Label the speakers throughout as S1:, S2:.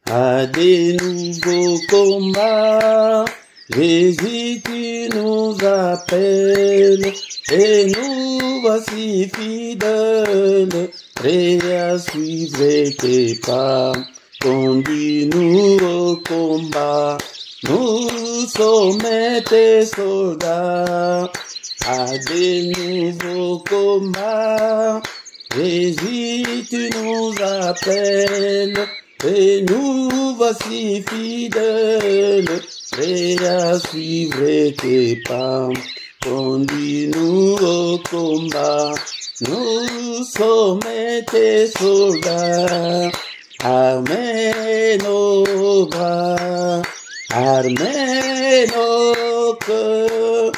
S1: à des nouveaux combats. Jésus, tu nous appelles, et nous voici fidèles, prêts à suivre tes pas. Conduis-nous au combat, nous sommes tes soldats, à des nouveaux combats. Jésus, tu nous appelles, et nous voici fidèles, prêts à suivre tes pas. Conduis-nous au combat, nous sommes tes soldats. Armez nos bras, armez nos cœurs,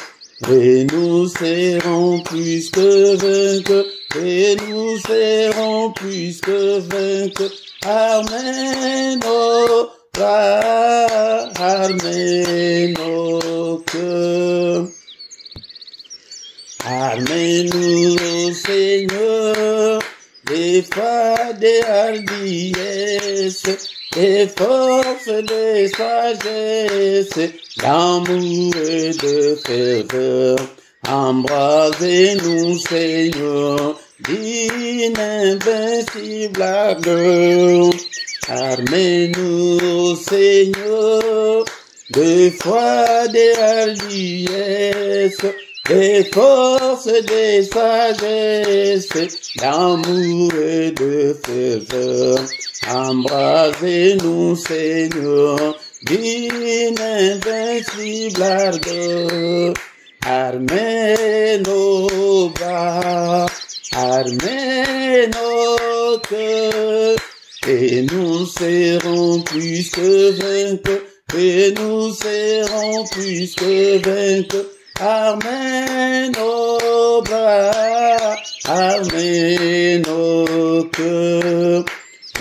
S1: et nous serons plus que vainqueurs, et nous serons plus que vainqueurs. Armez nos bras, armez nos cœurs. Armez-nous, Seigneur, des foi, des hardiesses, des forces, des sagesses, d'amour et de ferveur. Embrasez-nous, Seigneur, d'invincible ardeur. Armez-nous, Seigneur, de foi, des hardiesses, des forces, des sagesses, d'amour et de ferveur. Embrasez-nous, Seigneur, d'une invincible ardeur. Armez nos bras, armez nos cœurs, et nous serons plus que vainqueurs, et nous serons plus que vainqueurs. Armez nos bras, armez nos cœurs,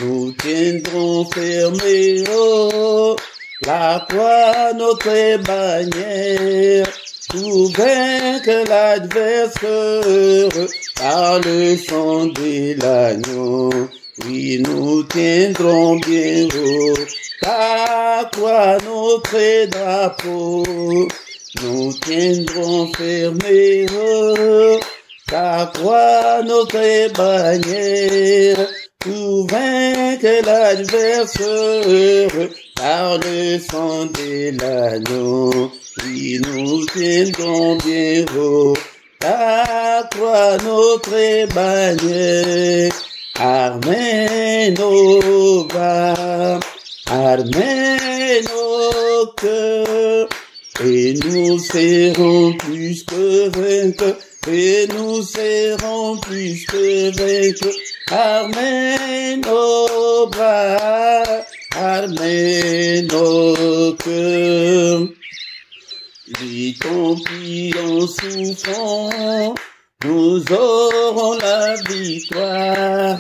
S1: nous tiendrons fermés, oh, la croix, notre bannière, pour vaincre l'adversaire, par le sang de l'agneau. Oui, nous tiendrons bien haut, ta croix, notre drapeau. Nous tiendrons fermés, oh, ta croix, notre bannière, pour vaincre l'adversaire, par le sang de l'agneau. Oui, nous tiendrons bien haut, ta croix, notre bannière. Armez nos bras, armez nos cœurs, et nous serons plus que vainqueurs, et nous serons plus que vainqueurs. Armez nos bras, armez nos cœurs. Lui confiés en souffrant, nous aurons la victoire,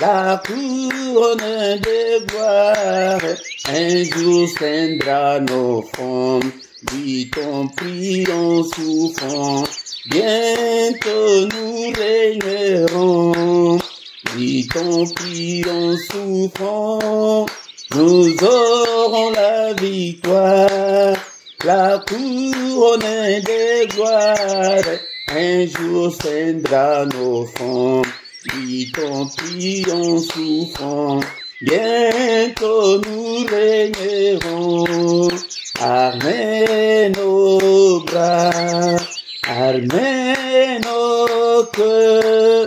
S1: la couronne de gloire, un jour ceindra nos fronts. Dit ton prix en souffrant, bientôt nous régnerons. Dit ton prix en souffrant, nous aurons la victoire, la couronne de gloire, un jour ceindra nos fronts. Dit ton prix en souffrant, bientôt nous régnerons. Armez nos bras, armez nos cœurs,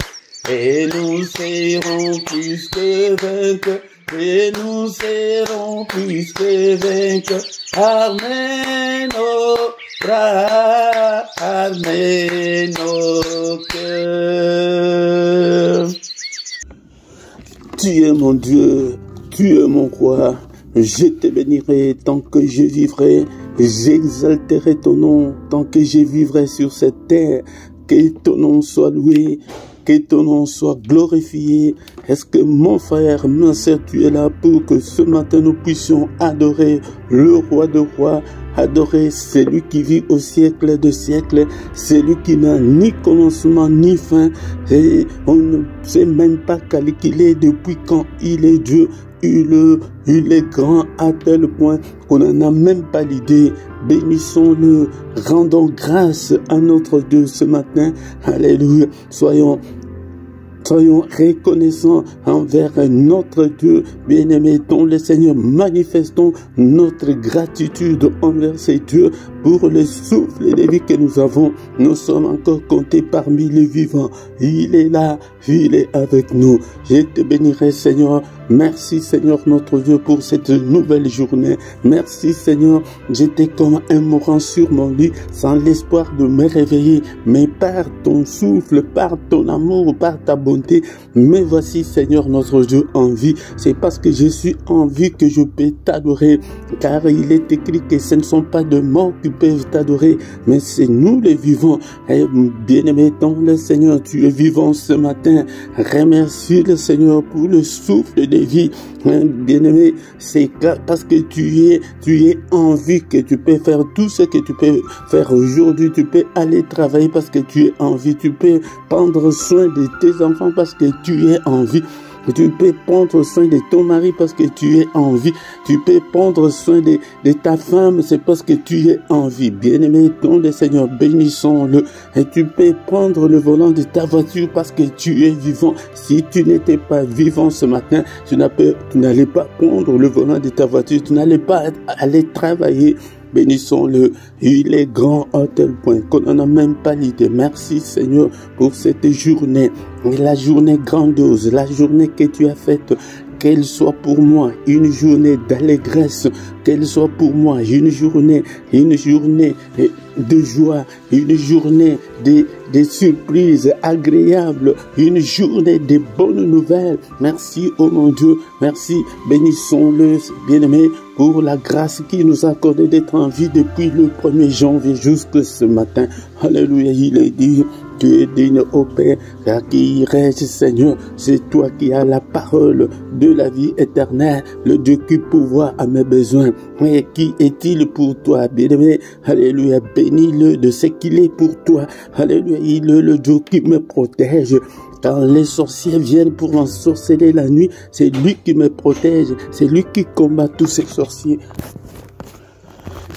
S1: et nous serons plus que vainqueurs, et nous serons plus que vainqueurs. Armez nos bras, armez nos cœurs. Tu es mon Dieu, tu es mon roi. Je te bénirai tant que je vivrai, j'exalterai ton nom tant que je vivrai sur cette terre. Que ton nom soit loué, que ton nom soit glorifié. Est-ce que mon frère, ma sœur, tu es là pour que ce matin nous puissions adorer le roi de rois, adorer celui qui vit au siècle de siècles, celui qui n'a ni commencement ni fin, et on ne sait même pas calculer depuis quand il est Dieu. Il est grand à tel point qu'on n'en a même pas l'idée. Bénissons-le, rendons grâce à notre Dieu ce matin. Alléluia. Soyons reconnaissants envers notre Dieu bien-aimé, dont le Seigneur. Manifestons notre gratitude envers ces dieux pour le souffle de vie que nous avons. Nous sommes encore comptés parmi les vivants. Il est là, il est avec nous. Je te bénirai, Seigneur. Merci, Seigneur, notre Dieu, pour cette nouvelle journée. Merci, Seigneur. J'étais comme un mourant sur mon lit, sans l'espoir de me réveiller. Mais par ton souffle, par ton amour, par ta bonté, me voici, Seigneur, notre Dieu, en vie. C'est parce que je suis en vie que je peux t'adorer. Car il est écrit que ce ne sont pas de morts qui peuvent t'adorer, mais c'est nous les vivants. Et bien-aimé dans le Seigneur, tu es vivant ce matin. Remercie le Seigneur pour le souffle de vie. Bien-aimé, c'est parce que tu es en vie que tu peux faire tout ce que tu peux faire aujourd'hui. Tu peux aller travailler parce que tu es en vie. Tu peux prendre soin de tes enfants parce que tu es en vie. Tu peux prendre soin de ton mari parce que tu es en vie. Tu peux prendre soin de ta femme, c'est parce que tu es en vie. Bien-aimé, ton le Seigneur, bénissons-le. Et tu peux prendre le volant de ta voiture parce que tu es vivant. Si tu n'étais pas vivant ce matin, tu n'allais pas prendre le volant de ta voiture, tu n'allais pas aller travailler. Bénissons-le, il est grand à tel point qu'on n'en a même pas l'idée. Merci Seigneur pour cette journée, la journée grandiose, la journée que tu as faite. Qu'elle soit pour moi une journée d'allégresse, qu'elle soit pour moi une journée de joie, une journée de surprises agréables, une journée de bonnes nouvelles. Merci, oh mon Dieu, merci. Bénissons-le, bien-aimé, pour la grâce qu'il nous a accordé d'être en vie depuis le 1er janvier jusqu'à ce matin. Alléluia, il est dit. Tu es digne, ô Père, car qui reste, Seigneur, c'est toi qui as la parole de la vie éternelle, le Dieu qui pourvoit à mes besoins. Et qui est-il pour toi, bien-aimé? Alléluia, bénis-le de ce qu'il est pour toi. Alléluia, il est le Dieu qui me protège. Quand les sorciers viennent pour ensorceler la nuit, c'est lui qui me protège, c'est lui qui combat tous ces sorciers.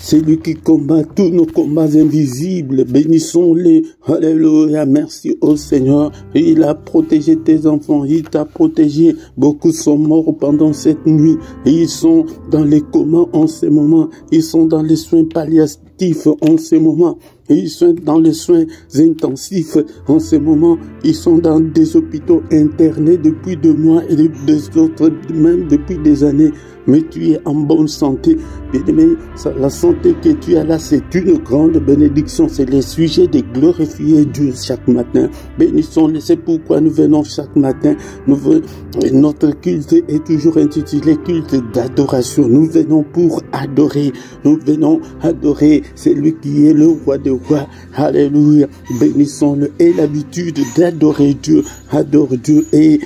S1: C'est lui qui combat tous nos combats invisibles. Bénissons-les. Alléluia. Merci au Seigneur. Il a protégé tes enfants. Il t'a protégé. Beaucoup sont morts pendant cette nuit. Et ils sont dans les comas en ce moment. Ils sont dans les soins palliatifs en ce moment. Et ils sont dans les soins intensifs en ce moment. Ils sont dans des hôpitaux internés depuis 2 mois et des autres même depuis des années. Mais tu es en bonne santé. Bien-aimé, la santé que tu as là, c'est une grande bénédiction. C'est le sujet de glorifier Dieu chaque matin. Bénissons-le. C'est pourquoi nous venons chaque matin. Notre culte est toujours intitulé culte d'adoration. Nous venons pour adorer. Nous venons adorer celui qui est le roi des rois. Alléluia. Bénissons-le. Et l'habitude d'adorer Dieu. Adore Dieu. Et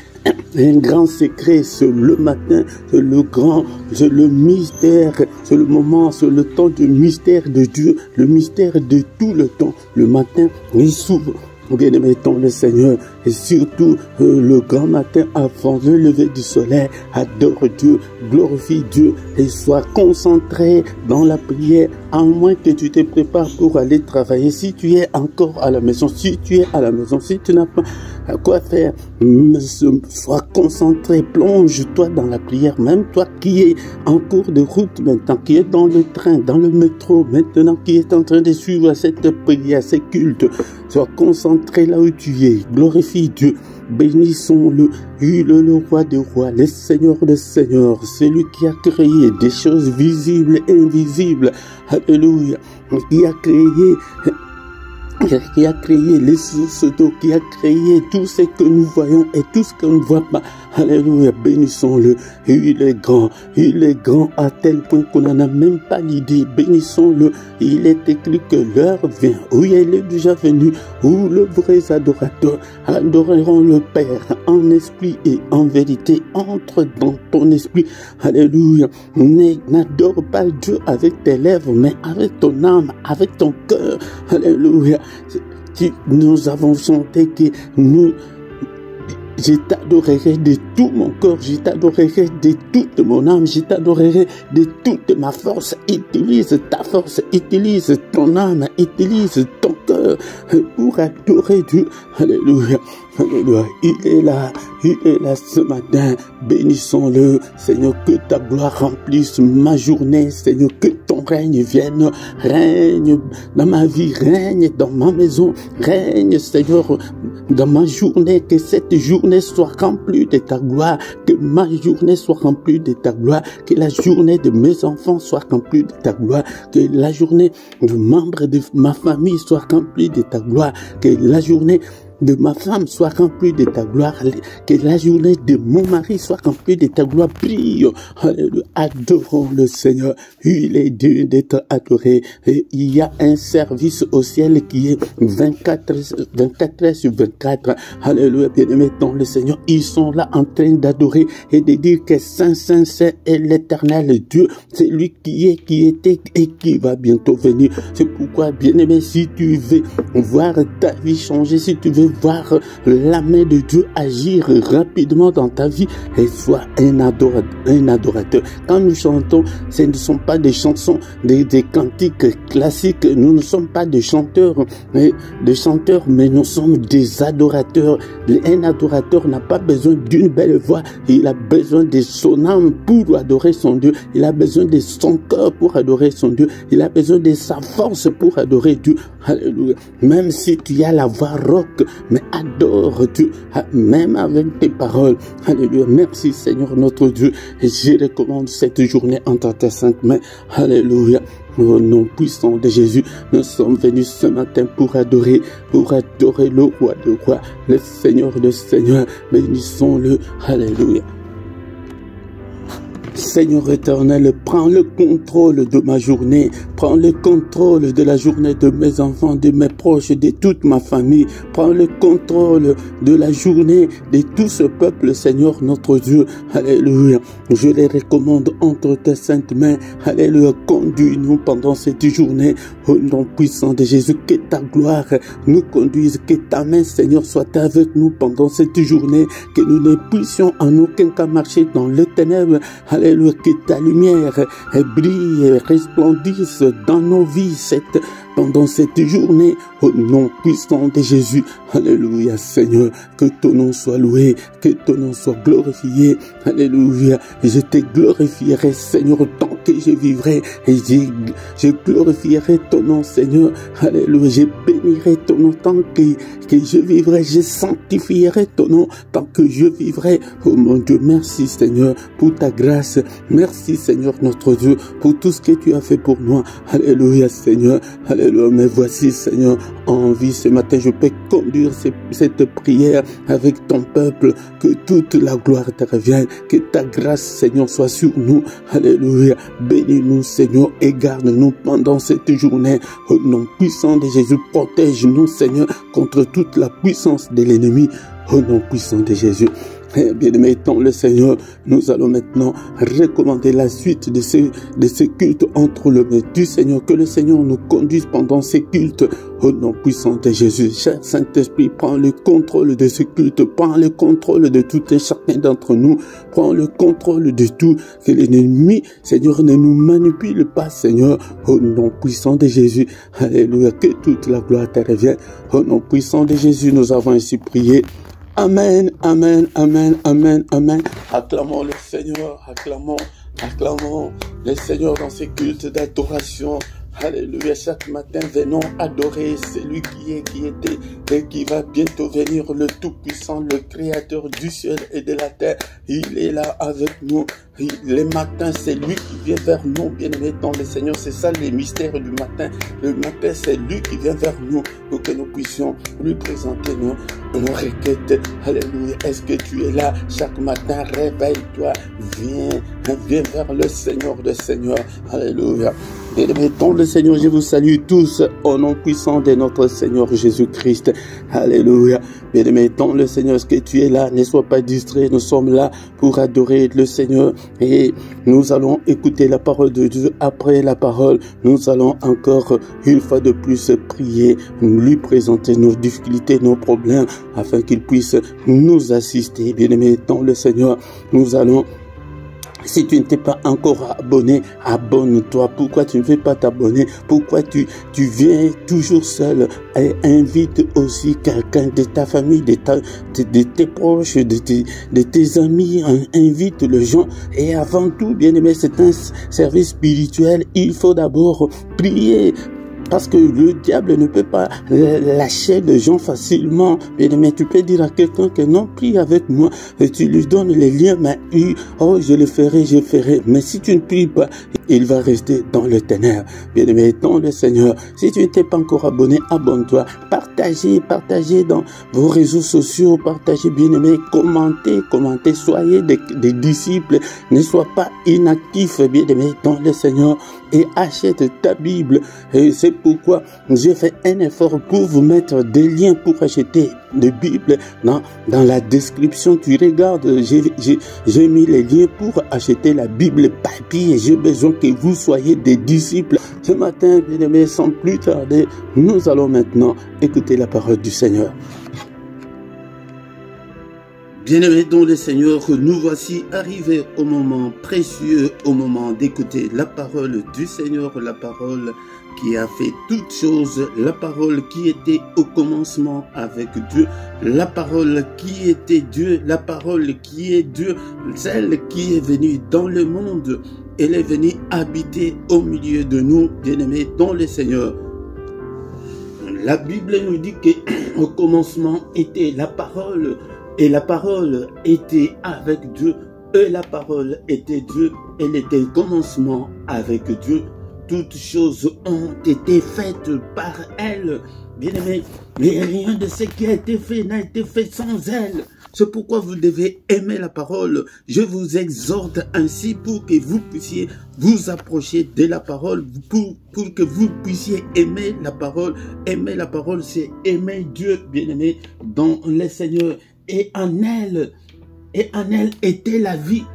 S1: un grand secret, c'est le matin, c'est le mystère, c'est le moment, c'est le temps du mystère de Dieu, le mystère de tout le temps. Le matin, il s'ouvre. Bien-aimé dans le Seigneur, et surtout le grand matin avant le lever du soleil, adore Dieu, glorifie Dieu et sois concentré dans la prière, à moins que tu te prépares pour aller travailler. Si tu es encore à la maison, si tu n'as pas à quoi faire, sois concentré, plonge-toi dans la prière, même toi qui es en cours de route maintenant, qui est dans le train, dans le métro maintenant, qui est en train de suivre cette prière, ce culte, sois concentré là où tu es, glorifie Dieu, bénissons-le, il est le roi des rois, le Seigneur des seigneurs, celui qui a créé des choses visibles et invisibles, alléluia, qui a créé qui a créé les sources d'eau, qui a créé tout ce que nous voyons et tout ce que nous ne voyons pas. Alléluia, bénissons-le. Il est grand à tel point qu'on n'en a même pas l'idée. Bénissons-le. Il est écrit que l'heure vient, oui, elle est déjà venue, où le vrai adorateur adoreront le Père en esprit et en vérité. Entre dans ton esprit. Alléluia. N'adore pas Dieu avec tes lèvres, mais avec ton âme, avec ton cœur. Alléluia. Nous avons chanté que je t'adorerai de tout mon corps, je t'adorerai de toute mon âme, je t'adorerai de toute ma force. Utilise ta force, utilise ton âme, utilise ton cœur pour adorer Dieu. Alléluia. Alléluia. Il est là ce matin. Bénissons-le, Seigneur, que ta gloire remplisse ma journée, Seigneur, que ton règne vienne, règne dans ma vie, règne dans ma maison, règne, Seigneur, dans ma journée, que cette journée soit remplie de ta gloire, que ma journée soit remplie de ta gloire, que la journée de mes enfants soit remplie de ta gloire, que la journée de membres de ma famille soit remplie de ta gloire, que la journée de ma femme soit remplie de ta gloire, que la journée de mon mari soit remplie de ta gloire. Prie, alléluia, adorons le Seigneur. Il est digne d'être adoré. Et il y a un service au ciel qui est 24 heures sur 24. Alléluia, bien-aimés dans le Seigneur. Ils sont là en train d'adorer et de dire que Saint, Saint, Saint est l'éternel Dieu. C'est lui qui est, qui était et qui va bientôt venir. C'est pourquoi, bien-aimé, si tu veux voir ta vie changer, si tu veux voir la main de Dieu agir rapidement dans ta vie, et sois un adorateur. Quand nous chantons, ce ne sont pas des chansons, des cantiques classiques. Nous ne sommes pas des chanteurs, mais nous sommes des adorateurs. Un adorateur n'a pas besoin d'une belle voix, il a besoin de son âme pour adorer son Dieu. Il a besoin de son cœur pour adorer son Dieu. Il a besoin de sa force pour adorer Dieu. Alléluia. Même si tu as la voix rauque, mais adore Dieu, même avec tes paroles. Alléluia. Merci Seigneur notre Dieu. Et je recommande cette journée entre tes saintes mains. Alléluia. Au nom puissant de Jésus, nous sommes venus ce matin pour adorer le roi de rois, le Seigneur de seigneurs. Bénissons-le. Alléluia. Seigneur éternel, prends le contrôle de ma journée, prends le contrôle de la journée de mes enfants, de mes proches, de toute ma famille, prends le contrôle de la journée de tout ce peuple, Seigneur notre Dieu. Alléluia. Je les recommande entre tes saintes mains. Alléluia. Conduis-nous pendant cette journée au nom puissant de Jésus. Que ta gloire nous conduise, que ta main, Seigneur, soit avec nous pendant cette journée, que nous ne puissions en aucun cas marcher dans les ténèbres. Alléluia, que ta lumière brille et resplendisse dans nos vies pendant cette journée, au nom puissant de Jésus. Alléluia, Seigneur, que ton nom soit loué, que ton nom soit glorifié. Alléluia, je te glorifierai, Seigneur, tant que je vivrai, et je glorifierai ton nom, Seigneur. Alléluia, je bénirai ton nom tant que je vivrai, je sanctifierai ton nom tant que je vivrai. Oh mon Dieu, merci Seigneur pour ta grâce. Merci Seigneur notre Dieu pour tout ce que tu as fait pour moi. Alléluia Seigneur. Alléluia. Mais voici Seigneur, en vie ce matin, je peux conduire cette prière avec ton peuple. Que toute la gloire te revienne. Que ta grâce Seigneur soit sur nous. Alléluia. Bénis-nous Seigneur et garde-nous pendant cette journée. Au nom puissant de Jésus, protège-nous Seigneur contre toute la puissance de l'ennemi. Au nom puissant de Jésus. Bien-aimés dans le Seigneur, nous allons maintenant recommander la suite de ce culte entre les mains du Seigneur. Que le Seigneur nous conduise pendant ces cultes au nom puissant de Jésus. Cher Saint-Esprit, prends le contrôle de ce culte, prends le contrôle de tout et chacun d'entre nous, prends le contrôle de tout, que l'ennemi, Seigneur, ne nous manipule pas, Seigneur, au nom puissant de Jésus. Alléluia, que toute la gloire te revienne. Au nom puissant de Jésus, nous avons ainsi prié. Amen, amen, amen, amen, amen. Acclamons le Seigneur, acclamons le Seigneur dans ces cultes d'adoration. Alléluia, chaque matin venons adorer celui qui est, qui était et qui va bientôt venir, le Tout-Puissant, le Créateur du ciel et de la terre. Il est là avec nous. Les matins, c'est lui qui vient vers nous, bien-aimés dans le Seigneur. C'est ça les mystères du matin. Le matin, c'est lui qui vient vers nous pour que nous puissions lui présenter nos requêtes. Alléluia. Est-ce que tu es là chaque matin? Réveille-toi. Viens vers le Seigneur des Seigneurs. Alléluia. Bien-aimés dans le Seigneur, je vous salue tous au nom puissant de notre Seigneur Jésus-Christ. Alléluia. Bien-aimés dans le Seigneur, est-ce que tu es là? Ne sois pas distrait. Nous sommes là pour adorer le Seigneur. Et nous allons écouter la parole de Dieu. Après la parole, nous allons encore une fois de plus prier, lui présenter nos difficultés, nos problèmes, afin qu'il puisse nous assister. Bien-aimés dans le Seigneur, nous allons... Si tu ne t'es pas encore abonné, abonne-toi. Pourquoi tu ne veux pas t'abonner? Pourquoi tu viens toujours seul? Et invite aussi quelqu'un de ta famille, de tes proches, de tes amis. Invite les gens. Et avant tout, bien aimé, c'est un service spirituel. Il faut d'abord prier. Parce que le diable ne peut pas lâcher les gens facilement. Mais tu peux dire à quelqu'un que non, prie avec moi. Et tu lui donnes les liens. Mais oh, je le ferai, je ferai. Mais si tu ne pries pas, il va rester dans le ténèbres. Bien-aimé, dans le Seigneur. Si tu ne t'es pas encore abonné, abonne-toi. Partagez dans vos réseaux sociaux. Partagez, bien-aimé. Commentez. Soyez des disciples. Ne sois pas inactif, bien-aimé, dans le Seigneur. Et achète ta Bible. Et c'est pourquoi j'ai fait un effort pour vous mettre des liens pour acheter de Bible dans la description. Tu regardes, j'ai mis les liens pour acheter la Bible papier. J'ai besoin que vous soyez des disciples. Ce matin, bien aimés, sans plus tarder, nous allons maintenant écouter la parole du Seigneur. Bien-aimés dans le Seigneur, nous voici arrivés au moment précieux, au moment d'écouter la parole du Seigneur, la parole qui a fait toutes choses, la parole qui était au commencement avec Dieu, la parole qui était Dieu, la parole qui est Dieu, celle qui est venue dans le monde, elle est venue habiter au milieu de nous, bien-aimés dans le Seigneur. La Bible nous dit qu'au commencement était la parole, et la parole était avec Dieu, et la parole était Dieu, elle était au commencement avec Dieu. Toutes choses ont été faites par elle, bien-aimés, mais rien de ce qui a été fait n'a été fait sans elle. C'est pourquoi vous devez aimer la parole. Je vous exhorte ainsi pour que vous puissiez vous approcher de la parole, pour que vous puissiez aimer la parole. Aimer la parole, c'est aimer Dieu, bien-aimé, dans le Seigneur. Et en elle était la vie.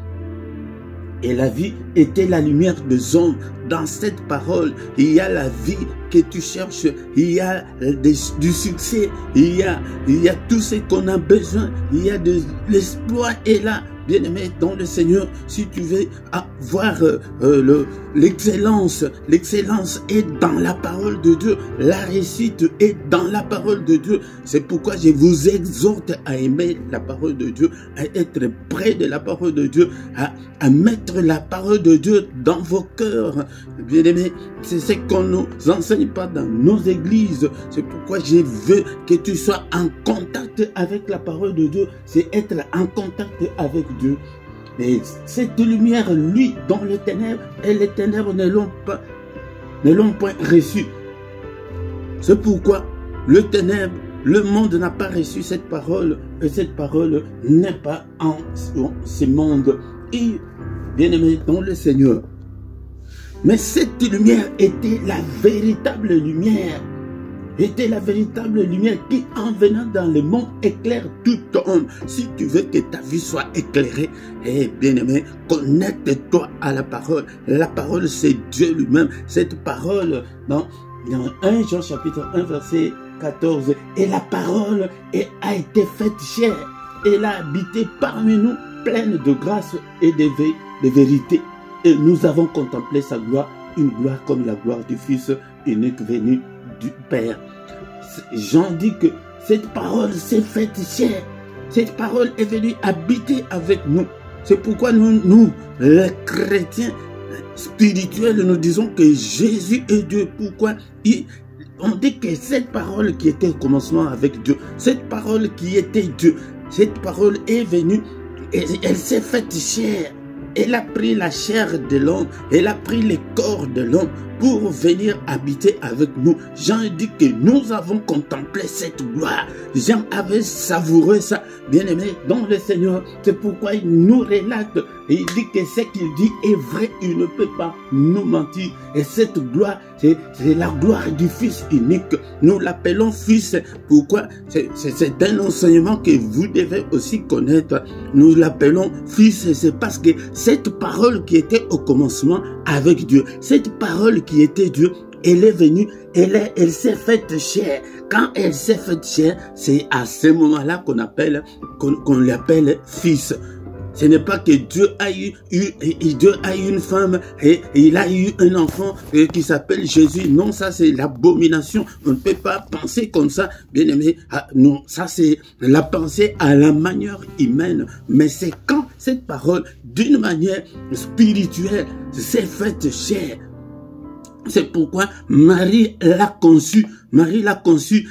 S1: Et la vie était la lumière des hommes. Dans cette parole, il y a la vie que tu cherches, il y a du succès, il y a tout ce qu'on a besoin, il y a de l'espoir est là. Bien-aimé dans le Seigneur, si tu veux avoir l'excellence, l'excellence est dans la parole de Dieu. La réussite est dans la parole de Dieu. C'est pourquoi je vous exhorte à aimer la parole de Dieu, à être près de la parole de Dieu, à mettre la parole de Dieu dans vos cœurs. Bien-aimé, c'est ce qu'on ne nous enseigne pas dans nos églises. C'est pourquoi je veux que tu sois en contact avec la parole de Dieu. C'est être en contact avec Dieu. Et cette lumière, lui, dans les ténèbres, et les ténèbres ne l'ont point reçu. C'est pourquoi le ténèbre, le monde n'a pas reçu cette parole, et cette parole n'est pas en ce monde. Et, bien-aimé dans le Seigneur, mais cette lumière était la véritable lumière. Était la véritable lumière qui, en venant dans le monde, éclaire tout homme. Si tu veux que ta vie soit éclairée, eh bien-aimé, connecte-toi à la parole. La parole, c'est Dieu lui-même. Cette parole, dans 1 Jean chapitre 1, verset 14, et la parole a été faite chair. Elle a habité parmi nous, pleine de grâce et de vérité. Et nous avons contemplé sa gloire, une gloire comme la gloire du Fils unique venu du Père. Jean dit que cette parole s'est faite chair. Cette parole est venue habiter avec nous. C'est pourquoi nous, les chrétiens spirituels, nous disons que Jésus est Dieu. Pourquoi on dit que cette parole qui était au commencement avec Dieu, cette parole qui était Dieu, cette parole est venue et elle s'est faite chair. Elle a pris la chair de l'homme, elle a pris les corps de l'homme pour venir habiter avec nous. Jean dit que nous avons contemplé cette gloire. Jean avait savouré ça, bien-aimé, dans le Seigneur. C'est pourquoi il nous relate. Et il dit que ce qu'il dit est vrai, il ne peut pas nous mentir. Et cette gloire, c'est la gloire du Fils unique. Nous l'appelons Fils. Pourquoi? C'est un enseignement que vous devez aussi connaître. Nous l'appelons Fils, c'est parce que cette parole qui était au commencement avec Dieu, cette parole qui était Dieu, elle est venue, elle s'est faite chair. Quand elle s'est faite chair, c'est à ce moment-là qu'on l'appelle Fils. Ce n'est pas que Dieu a eu une femme et il a eu un enfant qui s'appelle Jésus. Non, ça c'est l'abomination. On ne peut pas penser comme ça, bien aimé. Non, ça c'est la pensée à la manière humaine. Mais c'est quand cette parole, d'une manière spirituelle, s'est faite chair. C'est pourquoi Marie l'a conçu. Marie l'a conçu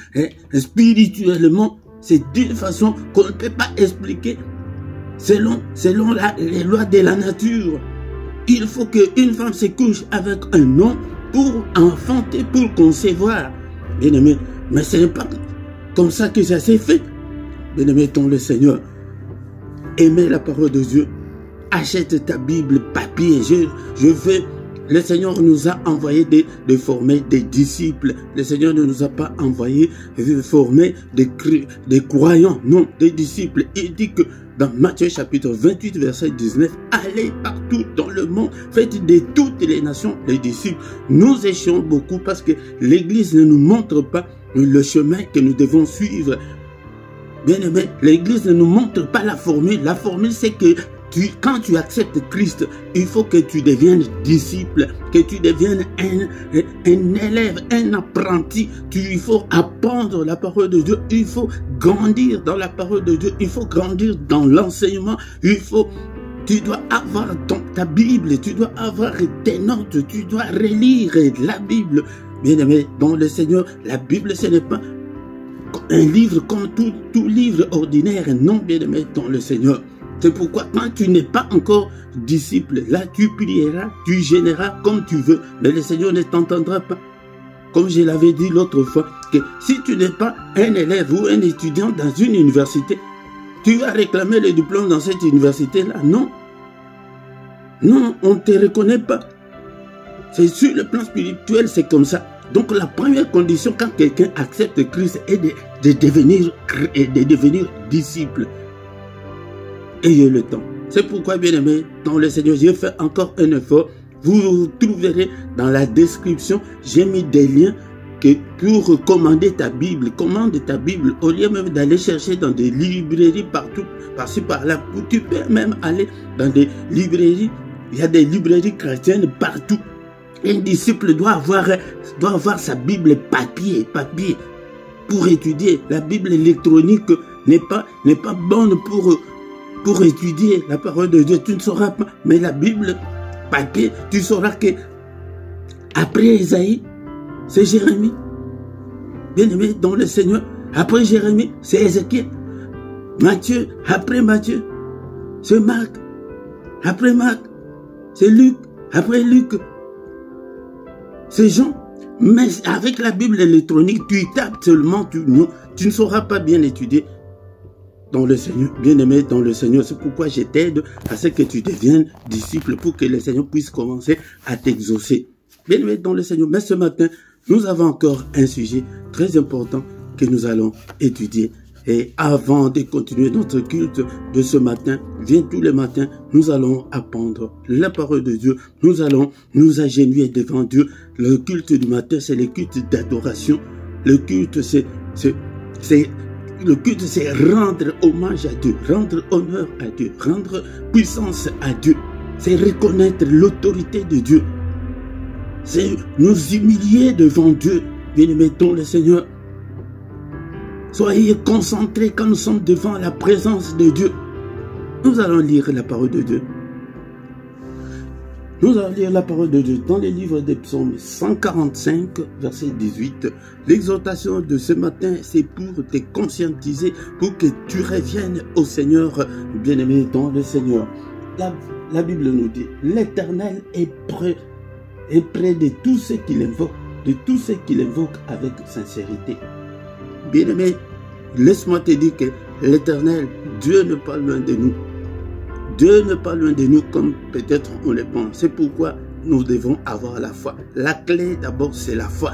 S1: spirituellement. C'est d'une façon qu'on ne peut pas expliquer. Selon les lois de la nature, il faut qu'une femme se couche avec un homme pour enfanter, pour concevoir. Bien aimé, mais ce n'est pas comme ça que ça s'est fait. Bien aimé, dans le Seigneur, aimez la parole de Dieu. Achète ta Bible papier. Je veux. Le Seigneur nous a envoyé de former des disciples. Le Seigneur ne nous a pas envoyé de former des croyants. Non, des disciples. Il dit que dans Matthieu chapitre 28, verset 19, allez partout dans le monde, faites de toutes les nations les disciples. Nous échouons beaucoup parce que l'Église ne nous montre pas le chemin que nous devons suivre. Bien aimé, l'Église ne nous montre pas la formule. La formule, c'est que quand tu acceptes Christ, il faut que tu deviennes disciple, que tu deviennes un élève, un apprenti. Il faut apprendre la parole de Dieu, il faut grandir dans la parole de Dieu, il faut grandir dans l'enseignement, tu dois avoir ta Bible, tu dois avoir tes notes, tu dois relire la Bible. Bien aimé, dans le Seigneur, la Bible, ce n'est pas un livre comme tout livre ordinaire. Non, bien aimé, dans le Seigneur. C'est pourquoi quand tu n'es pas encore disciple, là tu prieras, tu gêneras comme tu veux, mais le Seigneur ne t'entendra pas. Comme je l'avais dit l'autre fois, que si tu n'es pas un élève ou un étudiant dans une université, tu vas réclamer le diplôme dans cette université-là. Non. Non, on ne te reconnaît pas. C'est sur le plan spirituel, c'est comme ça. Donc la première condition quand quelqu'un accepte Christ est de devenir disciple. Ayez le temps. C'est pourquoi, bien aimé, dans le Seigneur, j'ai fait encore un effort. Vous trouverez dans la description, j'ai mis des liens pour commander ta Bible. Commande ta Bible, au lieu même d'aller chercher dans des librairies partout, par-ci par-là. Tu peux même aller dans des librairies. Il y a des librairies chrétiennes partout. Un disciple doit avoir sa Bible papier pour étudier. La Bible électronique n'est pas bonne pour étudier la parole de Dieu. Tu ne sauras pas, mais la Bible papier, tu sauras que après Esaïe, c'est Jérémie. Bien aimé dans le Seigneur, après Jérémie, c'est Ézéchiel. Matthieu, après Matthieu, c'est Marc. Après Marc, c'est Luc. Après Luc, c'est Jean. Mais avec la Bible électronique, tu y tapes seulement, tu ne sauras pas bien étudier. Dans le Seigneur, bien-aimé dans le Seigneur, c'est pourquoi je t'aide à ce que tu deviennes disciple pour que le Seigneur puisse commencer à t'exaucer. Bien-aimé dans le Seigneur, mais ce matin, nous avons encore un sujet très important que nous allons étudier. Et avant de continuer notre culte de ce matin, viens tous les matins, nous allons apprendre la parole de Dieu. Nous allons nous agenouiller devant Dieu. Le culte du matin, c'est le culte d'adoration. Le culte, c'est rendre hommage à Dieu, rendre honneur à Dieu, rendre puissance à Dieu. C'est reconnaître l'autorité de Dieu. C'est nous humilier devant Dieu. Bien-aimés dans le Seigneur. Soyez concentrés quand nous sommes devant la présence de Dieu. Nous allons lire la parole de Dieu. Nous allons lire la parole de Dieu dans le livre des psaumes 145, verset 18. L'exhortation de ce matin, c'est pour te conscientiser, pour que tu reviennes au Seigneur, bien-aimé dans le Seigneur. la Bible nous dit, l'Éternel est près de tous ceux qui l'invoquent, avec sincérité. Bien-aimé, laisse-moi te dire que l'Éternel, Dieu n'est pas loin de nous. Dieu n'est pas loin de nous comme peut-être on le pense. C'est pourquoi nous devons avoir la foi. La clé d'abord, c'est la foi.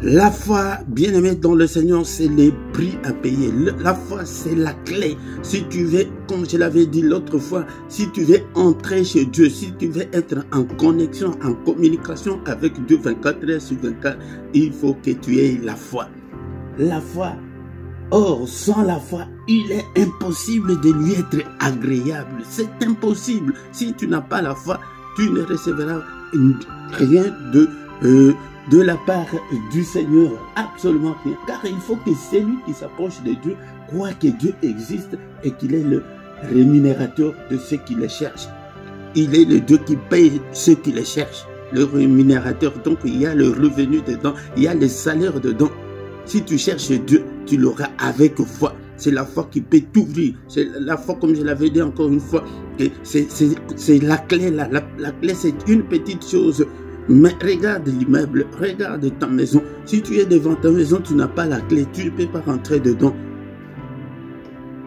S1: La foi, bien-aimé dans le Seigneur, c'est les prix à payer. La foi, c'est la clé. Si tu veux, comme je l'avais dit l'autre fois, si tu veux entrer chez Dieu, si tu veux être en connexion, en communication avec Dieu 24 heures sur 24, il faut que tu aies la foi. La foi. Or, sans la foi, il est impossible de lui être agréable. C'est impossible. Si tu n'as pas la foi, tu ne recevras rien de la part du Seigneur, absolument rien. Car il faut que celui qui s'approche de Dieu croit que Dieu existe et qu'il est le rémunérateur de ceux qui le cherchent. Il est le Dieu qui paye ceux qui le cherchent. Le rémunérateur, donc il y a le revenu dedans, il y a le salaire dedans. Si tu cherches Dieu, tu l'auras avec foi. C'est la foi qui peut t'ouvrir. C'est la foi, comme je l'avais dit encore une fois, c'est la clé là. La clé, c'est une petite chose. Mais regarde l'immeuble, regarde ta maison. Si tu es devant ta maison, tu n'as pas la clé, tu ne peux pas rentrer dedans.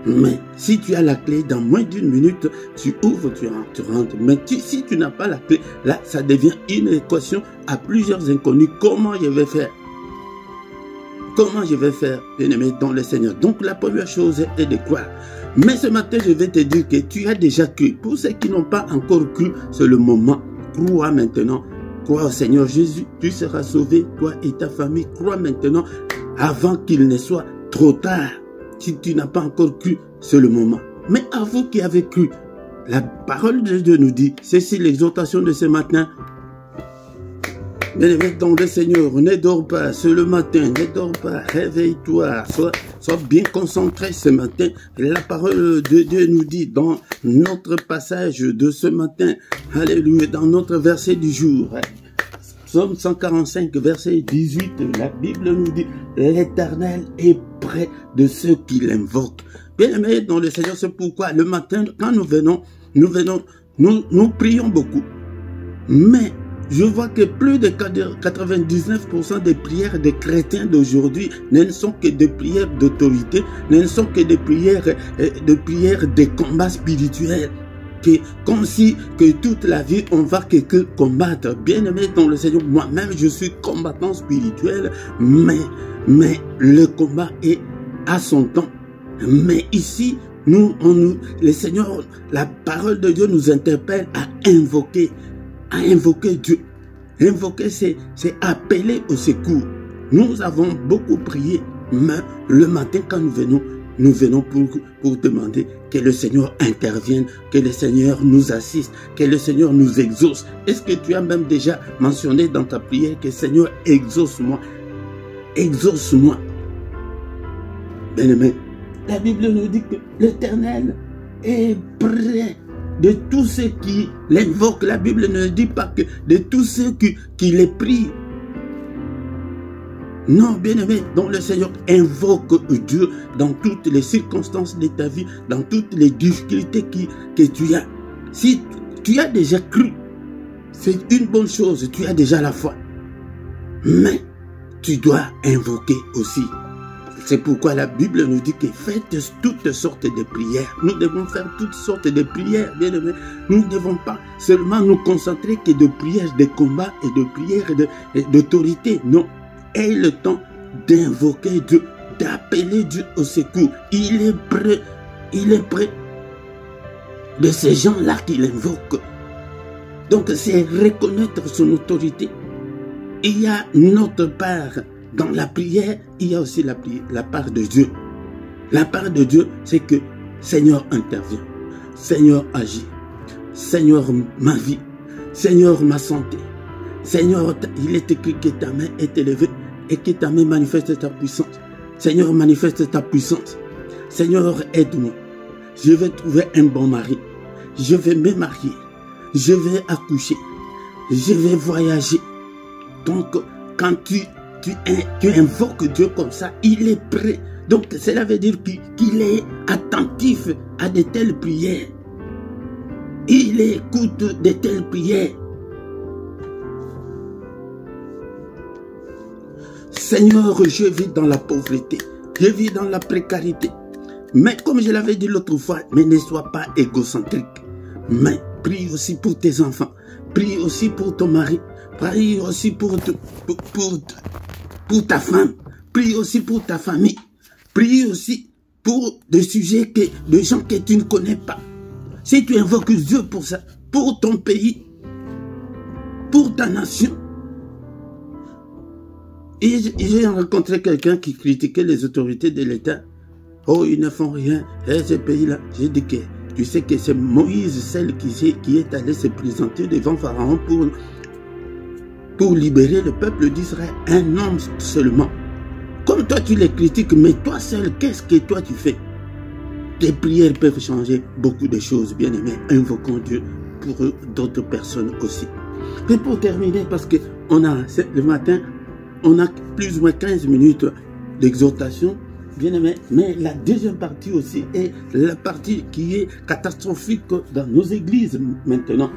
S1: Mais si tu as la clé, dans moins d'une minute, tu ouvres, tu rentres. Mais si tu n'as pas la clé, là, ça devient une équation à plusieurs inconnus. Comment je vais faire? Comment je vais faire, bien-aimé, dans le Seigneur? Donc, la première chose est de croire. Mais ce matin, je vais te dire que tu as déjà cru. Pour ceux qui n'ont pas encore cru, c'est le moment. Crois maintenant. Crois au Seigneur Jésus. Tu seras sauvé, toi et ta famille. Crois maintenant, avant qu'il ne soit trop tard. Si tu n'as pas encore cru, c'est le moment. Mais à vous qui avez cru, la parole de Dieu nous dit, c'est l'exhortation de ce matin. Bien-aimé dans le Seigneur, ne dors pas, c'est le matin, ne dors pas, réveille-toi, sois bien concentré ce matin. La parole de Dieu nous dit dans notre passage de ce matin, alléluia, dans notre verset du jour, Psaume 145, verset 18, la Bible nous dit, l'Éternel est près de ceux qui l'invoquent. Bien-aimé dans le Seigneur, c'est pourquoi le matin, quand nous prions beaucoup, mais je vois que plus de 99% des prières des chrétiens d'aujourd'hui ne sont que des prières d'autorité, ne sont que des prières de combat spirituel. Comme si que toute la vie on va que combattre. Bien aimé dans le Seigneur, moi-même je suis combattant spirituel, mais le combat est à son temps. Mais ici, le Seigneur, la parole de Dieu nous interpelle à invoquer Dieu. Invoquer, c'est appeler au secours. Nous avons beaucoup prié, mais le matin quand nous venons pour demander que le Seigneur intervienne, que le Seigneur nous assiste, que le Seigneur nous exauce. Est-ce que tu as même déjà mentionné dans ta prière que Seigneur, exauce-moi, exauce-moi. Bien-aimé, la Bible nous dit que l'Éternel est près de tous ceux qui l'invoquent. La Bible ne dit pas que de tous ceux qui les prient. Non, bien-aimé, donc le Seigneur invoque Dieu dans toutes les circonstances de ta vie, dans toutes les difficultés que tu as. Si tu as déjà cru, c'est une bonne chose, tu as déjà la foi. Mais tu dois invoquer aussi. C'est pourquoi la Bible nous dit que faites toutes sortes de prières. Nous devons faire toutes sortes de prières, bien aimés. Nous ne devons pas seulement nous concentrer que de prières de combat et de prières d'autorité. Non, aie le temps d'invoquer Dieu, d'appeler Dieu au secours. Il est près de ces gens-là qui l'invoquent. Donc c'est reconnaître son autorité. Il y a notre part. Dans la prière, il y a aussi la part de Dieu. La part de Dieu, c'est que Seigneur intervient. Seigneur agit. Seigneur ma vie. Seigneur ma santé. Seigneur, il est écrit que ta main est élevée et que ta main manifeste ta puissance. Seigneur, manifeste ta puissance. Seigneur, aide-moi. Je vais trouver un bon mari. Je vais me marier. Je vais accoucher. Je vais voyager. Donc, quand tu invoques Dieu comme ça, il est prêt. Donc cela veut dire qu'il est attentif à de telles prières. Il écoute de telles prières. Seigneur, je vis dans la pauvreté, je vis dans la précarité. Mais comme je l'avais dit l'autre fois, mais ne sois pas égocentrique. Mais prie aussi pour tes enfants, prie aussi pour ton mari, prie aussi pour ta femme, prie aussi pour ta famille, prie aussi pour des sujets, de gens que tu ne connais pas. Si tu invoques Dieu pour ça, pour ton pays, pour ta nation. Et j'ai rencontré quelqu'un qui critiquait les autorités de l'État. Oh, ils ne font rien. Et ce pays-là, j'ai dit que tu sais que c'est Moïse, celle qui est allée se présenter devant Pharaon pour libérer le peuple d'Israël. Un homme seulement. Comme toi, tu les critiques, mais toi seul, qu'est-ce que toi tu fais? Tes prières peuvent changer beaucoup de choses, bien-aimés. Invoquons Dieu pour d'autres personnes aussi. Et pour terminer, parce que le matin, on a plus ou moins 15 minutes d'exhortation. Bien aimé, mais la deuxième partie aussi est la partie qui est catastrophique dans nos églises maintenant.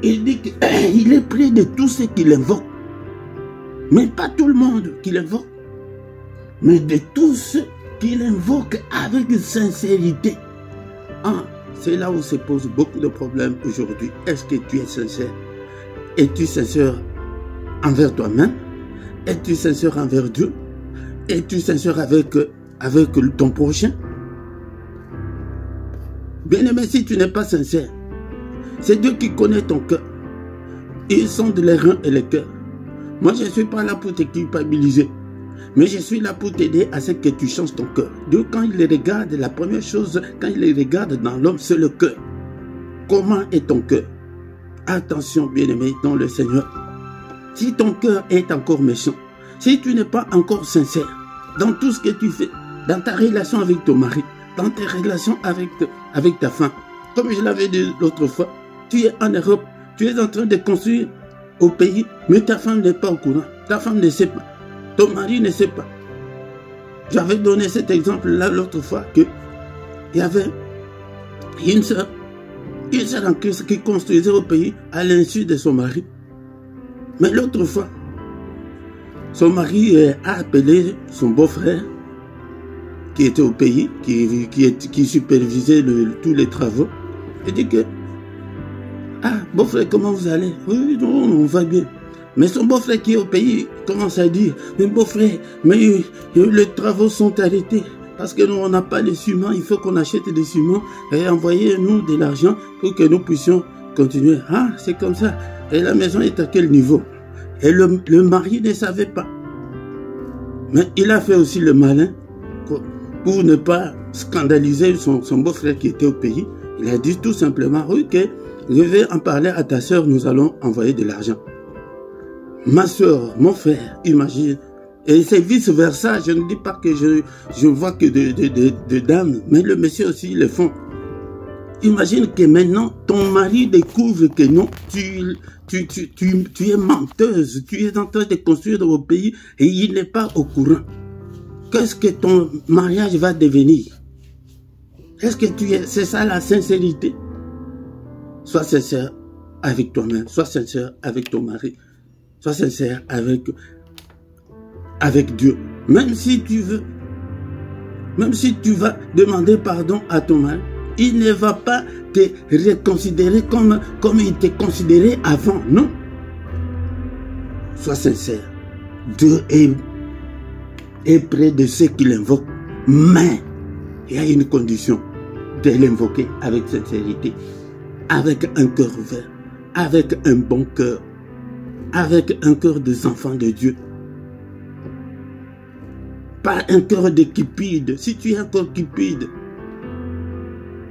S1: Il dit qu'il est près de tous ceux qui l'invoquent. Mais pas tout le monde qui l'invoque. Mais de tous ceux qui l'invoquent avec sincérité. Ah, c'est là où se posent beaucoup de problèmes aujourd'hui. Est-ce que tu es sincère? Es-tu sincère envers toi-même? Es-tu sincère envers Dieu? Es-tu sincère avec ton prochain? Bien-aimé, si tu n'es pas sincère, c'est Dieu qui connaît ton cœur. Il sonde les reins et les cœurs. Moi, je ne suis pas là pour te culpabiliser, mais je suis là pour t'aider à ce que tu changes ton cœur. Dieu, quand il regarde, la première chose, quand il regarde dans l'homme, c'est le cœur. Comment est ton cœur? Attention, bien-aimé, dans le Seigneur. Si ton cœur est encore méchant, si tu n'es pas encore sincère dans tout ce que tu fais, dans ta relation avec ton mari, dans tes relations avec ta femme, comme je l'avais dit l'autre fois, tu es en Europe, tu es en train de construire au pays, mais ta femme n'est pas au courant, ta femme ne sait pas, ton mari ne sait pas. J'avais donné cet exemple-là l'autre fois qu'il y avait une sœur en Christ qui construisait au pays à l'insu de son mari. Mais l'autre fois, son mari a appelé son beau-frère qui était au pays, qui supervisait tous les travaux, et dit que « Ah, beau-frère, comment vous allez? Oui, non, on va bien. » Mais son beau-frère qui est au pays commence à dire « Mais beau-frère, mais les travaux sont arrêtés. Parce que nous, on n'a pas les ciments, il faut qu'on achète des ciments et envoyez-nous de l'argent pour que nous puissions continuer. » Ah, c'est comme ça. Et la maison est à quel niveau? Et le mari ne savait pas. Mais il a fait aussi le malin pour ne pas scandaliser son beau-frère qui était au pays. Il a dit tout simplement, oui, que je vais en parler à ta soeur, nous allons envoyer de l'argent. Ma soeur, mon frère, imagine. Et c'est vice-versa, je ne dis pas que je vois que de dames, mais le monsieur aussi, ils le font. Imagine que maintenant, ton mari découvre que non, tu es menteuse, tu es en train de construire au pays et il n'est pas au courant. Qu'est-ce que ton mariage va devenir? Est-ce que c'est ça la sincérité? Sois sincère avec toi-même, sois sincère avec ton mari, sois sincère avec Dieu. Même si tu vas demander pardon à ton mari, il ne va pas te reconsidérer comme il te considérait avant, non. Sois sincère. Dieu est près de ceux qui l'invoquent, mais il y a une condition de l'invoquer avec sincérité, avec un cœur ouvert, avec un bon cœur, avec un cœur des enfants de Dieu. Pas un cœur de cupide. Si tu es encore cupide,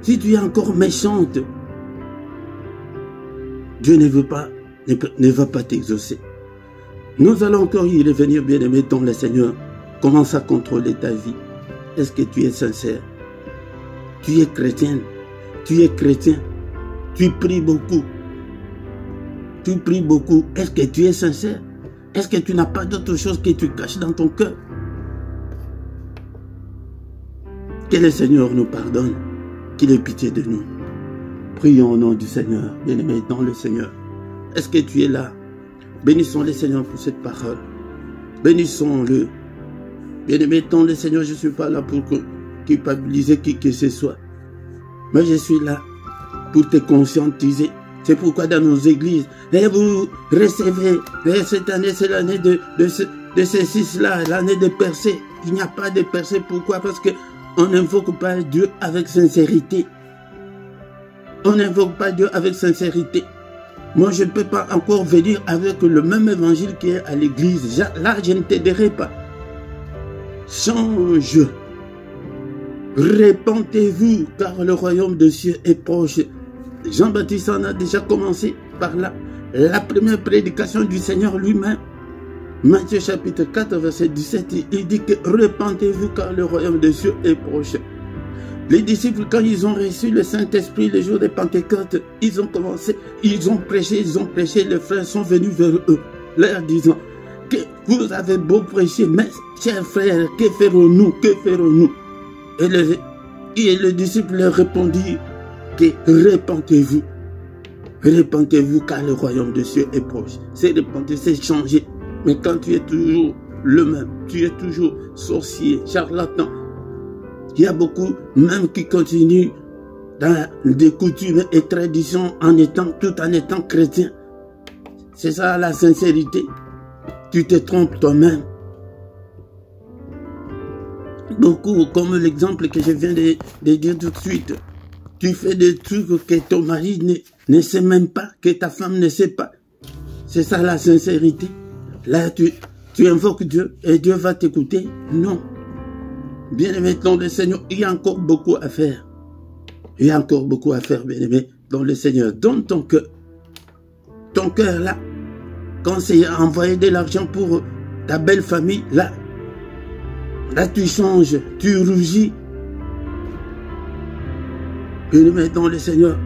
S1: si tu es encore méchante, Dieu ne va pas t'exaucer. Nous allons encore y revenir, bien-aimés, dans le Seigneur. Commence à contrôler ta vie. Est-ce que tu es sincère? Tu es chrétienne. Tu es chrétien. Tu pries beaucoup. Tu pries beaucoup. Est-ce que tu es sincère? Est-ce que tu n'as pas d'autre chose que tu caches dans ton cœur? Que le Seigneur nous pardonne. Qu'il ait pitié de nous. Prions au nom du Seigneur, bien-aimé dans le Seigneur. Est-ce que tu es là? Bénissons le Seigneur pour cette parole. Bénissons-le. Bien-aimé dans le Seigneur, je ne suis pas là pour culpabiliser qui que ce soit. Mais je suis là pour te conscientiser. C'est pourquoi dans nos églises, vous recevez, cette année c'est l'année de ceci-là, l'année de percée. Il n'y a pas de percée. Pourquoi? Parce qu'on n'invoque pas Dieu avec sincérité. On n'invoque pas Dieu avec sincérité. Moi, je ne peux pas encore venir avec le même évangile qui est à l'église. Là, je ne t'aiderai pas. Change. Répentez-vous, car le royaume de Dieu est proche. Jean-Baptiste en a déjà commencé par là. La première prédication du Seigneur lui-même. Matthieu chapitre 4, verset 17, il dit que répentez-vous, car le royaume de Dieu est proche. Les disciples, quand ils ont reçu le Saint-Esprit le jour de Pentecôte, ils ont commencé, ils ont prêché, les frères sont venus vers eux, leur disant que vous avez beau prêcher, mais chers frères, que ferons-nous, que ferons-nous? Et le disciple leur répondit que répentez-vous, répentez-vous car le royaume de Dieu est proche. C'est repentir, c'est changer. Mais quand tu es toujours le même, tu es toujours sorcier, charlatan, il y a beaucoup même qui continuent dans des coutumes et traditions tout en étant chrétien. C'est ça la sincérité. Tu te trompes toi-même. Beaucoup, comme l'exemple que je viens de dire tout de suite, tu fais des trucs que ton mari ne sait même pas, que ta femme ne sait pas. C'est ça la sincérité. Là, tu invoques Dieu et Dieu va t'écouter. Non. Bien-aimé dans le Seigneur, il y a encore beaucoup à faire. Il y a encore beaucoup à faire, bien-aimé dans le Seigneur. Donne ton cœur. Ton cœur, là, quand c'est envoyer de l'argent pour ta belle famille, là tu changes, tu rougis. Bien-aimé dans le Seigneur.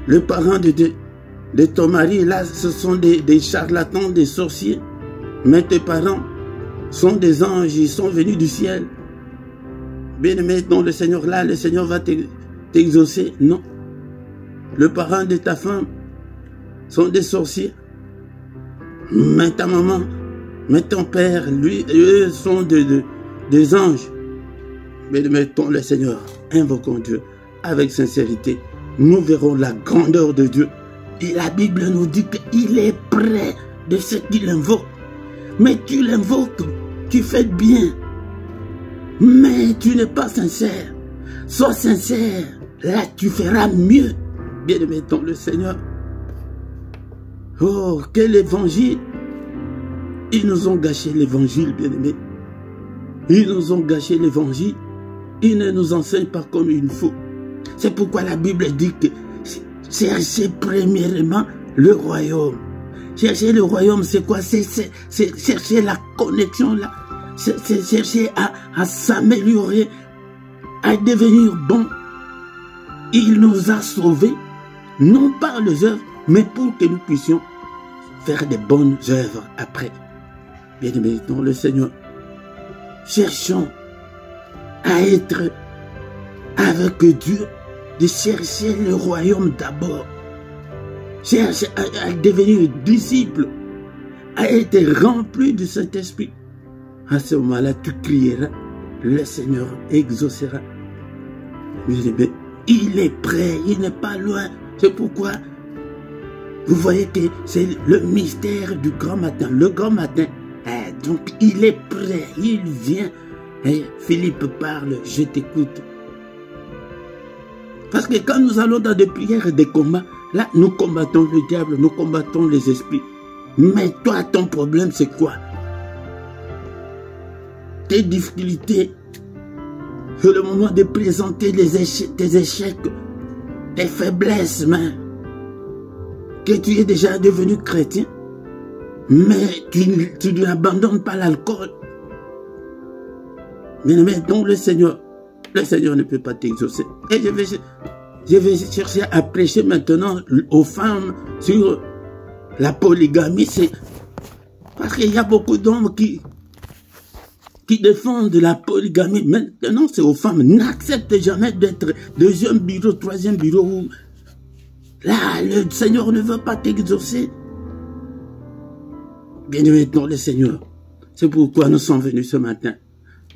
S1: Le parent de ton mari, là, ce sont des charlatans, des sorciers. Mais tes parents sont des anges, ils sont venus du ciel. Bien-aimé dans le Seigneur, là, le Seigneur va t'exaucer. Non. Le parent de ta femme sont des sorciers. Mais ta maman, mais ton père, lui, eux sont des anges. Bien-aimé dans le Seigneur, invoquons Dieu avec sincérité. Nous verrons la grandeur de Dieu. Et la Bible nous dit qu'il est près de ceux qui l'invoquent. Mais tu l'invoques, tu fais bien. Mais tu n'es pas sincère. Sois sincère. Là, tu feras mieux. Bien-aimé dans le Seigneur. Oh, quel évangile. Ils nous ont gâché l'évangile, bien-aimé. Ils nous ont gâché l'évangile. Ils ne nous enseignent pas comme il faut. C'est pourquoi la Bible dit que cherchez premièrement le royaume. Chercher le royaume, c'est quoi? C'est chercher la connexion là. C'est chercher à s'améliorer, à devenir bon. Il nous a sauvés, non par les œuvres, mais pour que nous puissions faire des bonnes œuvres après. Bien-aimés dans le Seigneur, cherchons à être avec Dieu, de chercher le royaume d'abord. Cherche à devenir disciple, à être rempli du Saint-Esprit. À ce moment-là, tu crieras, le Seigneur exaucera. Bien-aimé, il est prêt, il n'est pas loin. C'est pourquoi vous voyez que c'est le mystère du grand matin. Le grand matin, donc il est prêt, il vient. Philippe parle, je t'écoute. Parce que quand nous allons dans des prières et des combats, là, nous combattons le diable, nous combattons les esprits. Mais toi, ton problème, c'est quoi? Tes difficultés. C'est le moment de présenter tes échecs, tes faiblesses, mais que tu es déjà devenu chrétien, mais tu n'abandonnes pas l'alcool. Mais donc le Seigneur ne peut pas t'exaucer. Et je vais chercher à prêcher maintenant aux femmes sur la polygamie. C'est parce qu'il y a beaucoup d'hommes qui défendent la polygamie. Maintenant, c'est aux femmes. N'accepte jamais d'être deuxième bureau, troisième bureau. Où là, le Seigneur ne veut pas t'exaucer. Bien-aimé dans le Seigneur. C'est pourquoi nous sommes venus ce matin.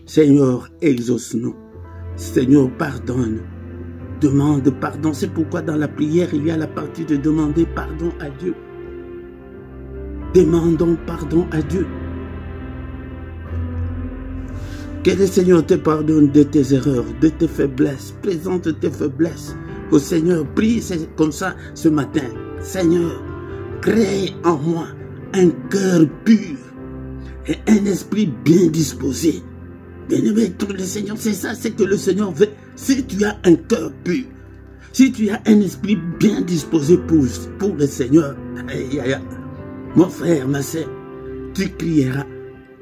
S1: Seigneur, exauce-nous. Seigneur, pardonne. Demande pardon. C'est pourquoi dans la prière, il y a la partie de demander pardon à Dieu. Demandons pardon à Dieu. Que le Seigneur te pardonne de tes erreurs, de tes faiblesses. Présente tes faiblesses au Seigneur. Prie comme ça ce matin. Seigneur, crée en moi un cœur pur et un esprit bien disposé. Bien-aimé, tout le Seigneur, c'est ça, c'est que le Seigneur veut. Si tu as un cœur pur, si tu as un esprit bien disposé pour le Seigneur, mon frère, ma soeur, tu crieras,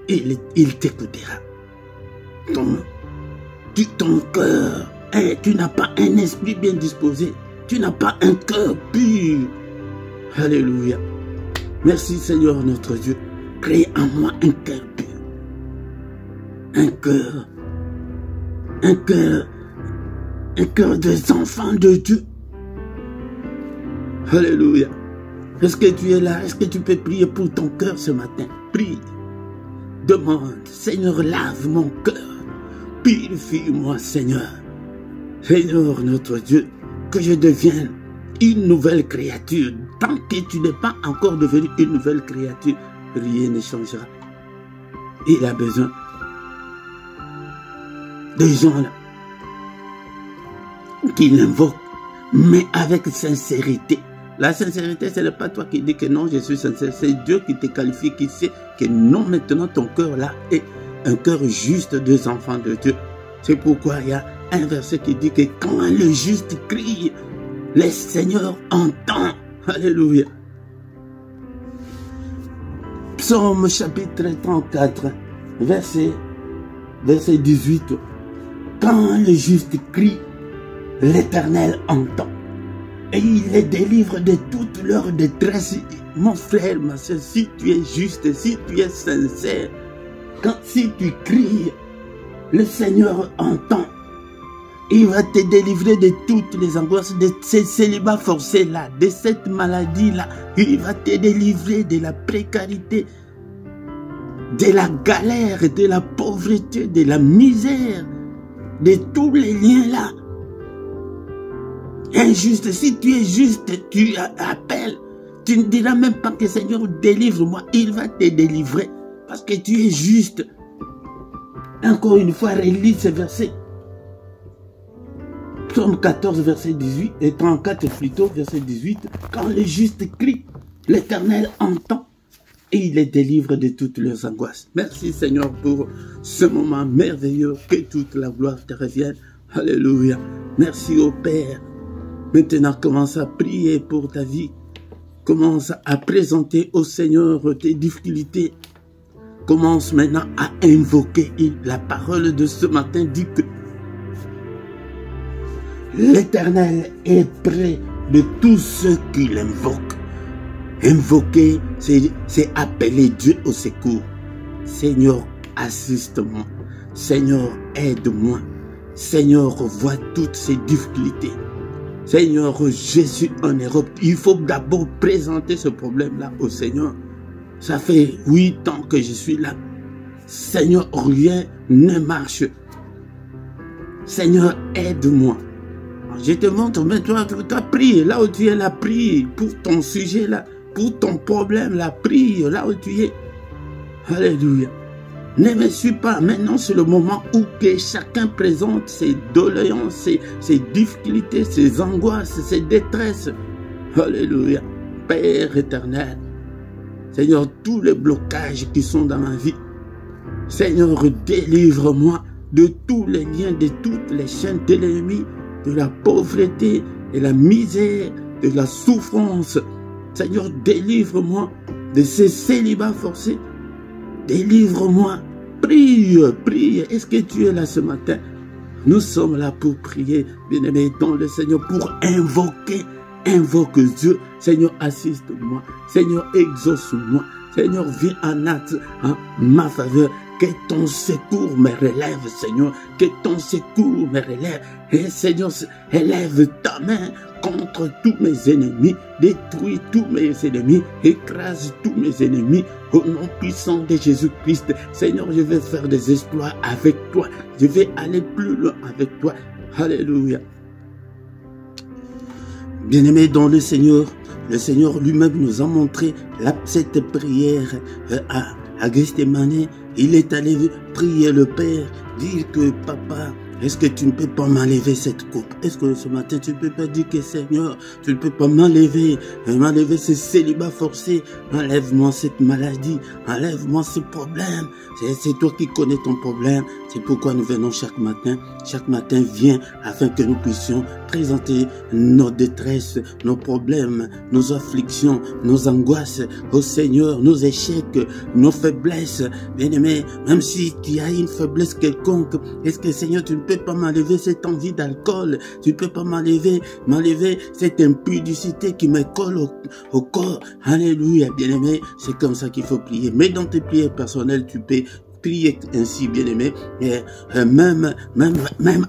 S1: il t'écoutera. Ton cœur, tu n'as pas un esprit bien disposé, tu n'as pas un cœur pur. Alléluia. Merci Seigneur notre Dieu. Crée en moi un cœur pur. Un cœur des enfants de Dieu. Alléluia. Est-ce que tu es là? Est-ce que tu peux prier pour ton cœur ce matin? Prie. Demande, Seigneur, lave mon cœur. Purifie-moi, Seigneur. Seigneur notre Dieu, que je devienne une nouvelle créature. Tant que tu n'es pas encore devenu une nouvelle créature, rien ne changera. Il a besoin de gens là qui l'invoquent, mais avec sincérité. La sincérité, ce n'est pas toi qui dis que non, je suis sincère. C'est Dieu qui te qualifie, qui sait que non, maintenant ton cœur là est un cœur juste des enfants de Dieu. C'est pourquoi il y a un verset qui dit que quand le juste crie, le Seigneur entend. Alléluia. Psaume chapitre 34, verset 18. Quand le juste crie, l'Éternel entend. Et il les délivre de toute leur détresse. Mon frère, ma soeur, si tu es juste, si tu es sincère, si tu cries, le Seigneur entend. Il va te délivrer de toutes les angoisses, de ces célibats forcés-là, de cette maladie-là. Il va te délivrer de la précarité, de la galère, de la pauvreté, de la misère, de tous les liens-là. Injuste, si tu es juste, tu appelles. Tu ne diras même pas que Seigneur délivre-moi. Il va te délivrer parce que tu es juste. Encore une fois, relis ce verset. Psaume 14, verset 18 et 34 plutôt, verset 18. Quand le juste crie, l'Éternel entend et il les délivre de toutes leurs angoisses. Merci Seigneur pour ce moment merveilleux. Que toute la gloire te revienne. Alléluia. Merci au Père. Maintenant, commence à prier pour ta vie. Commence à présenter au Seigneur tes difficultés. Commence maintenant à invoquer. La parole de ce matin dit que l'Éternel est près de tous ceux qui l'invoquent. Invoquer, c'est appeler Dieu au secours. Seigneur, assiste-moi. Seigneur, aide-moi. Seigneur, vois toutes ces difficultés. Seigneur, je suis en Europe. Il faut d'abord présenter ce problème-là au Seigneur. Ça fait 8 ans que je suis là. Seigneur, rien ne marche. Seigneur, aide-moi. Je te montre, mais toi prie. Là où tu es, là, prie. Pour ton sujet, là. Pour ton problème, là, prie. Là où tu es. Alléluia. Ne me suis pas. Maintenant, c'est le moment où que chacun présente ses doléances, ses difficultés, ses angoisses, ses détresses. Alléluia. Père éternel. Seigneur, tous les blocages qui sont dans ma vie. Seigneur, délivre-moi de tous les liens, de toutes les chaînes de l'ennemi, de la pauvreté, de la misère, de la souffrance. Seigneur, délivre-moi de ces célibats forcés. Délivre-moi. Prie, prie. Est-ce que tu es là ce matin? Nous sommes là pour prier, bien-aimé, dans le Seigneur, pour invoquer. Invoque Dieu. Seigneur, assiste-moi. Seigneur, exauce-moi. Seigneur, viens en acte en ma faveur. Que ton secours me relève, Seigneur. Que ton secours me relève. Et Seigneur, élève ta main contre tous mes ennemis. Détruis tous mes ennemis. Écrase tous mes ennemis. Au nom puissant de Jésus-Christ. Seigneur, je vais faire des exploits avec toi. Je vais aller plus loin avec toi. Alléluia. Bien-aimés dans le Seigneur lui-même nous a montré cette prière à Gethsémane. Il est allé prier le Père, dire que papa, est-ce que tu ne peux pas m'enlever cette coupe? Est-ce que ce matin tu ne peux pas dire que Seigneur, tu ne peux pas m'enlever ce célibat forcé, enlève-moi cette maladie, enlève-moi ce problème. C'est toi qui connais ton problème. C'est pourquoi nous venons chaque matin. Chaque matin, viens afin que nous puissions présenter nos détresses, nos problèmes, nos afflictions, nos angoisses au Seigneur, nos échecs, nos faiblesses. Bien-aimé, même si tu as une faiblesse quelconque, est-ce que Seigneur, tu ne peux pas m'enlever cette envie d'alcool? Tu ne peux pas m'enlever cette impudicité qui me colle au corps? Alléluia, bien-aimé. C'est comme ça qu'il faut prier. Mais dans tes prières personnelles, tu peux prier ainsi, bien-aimé. Même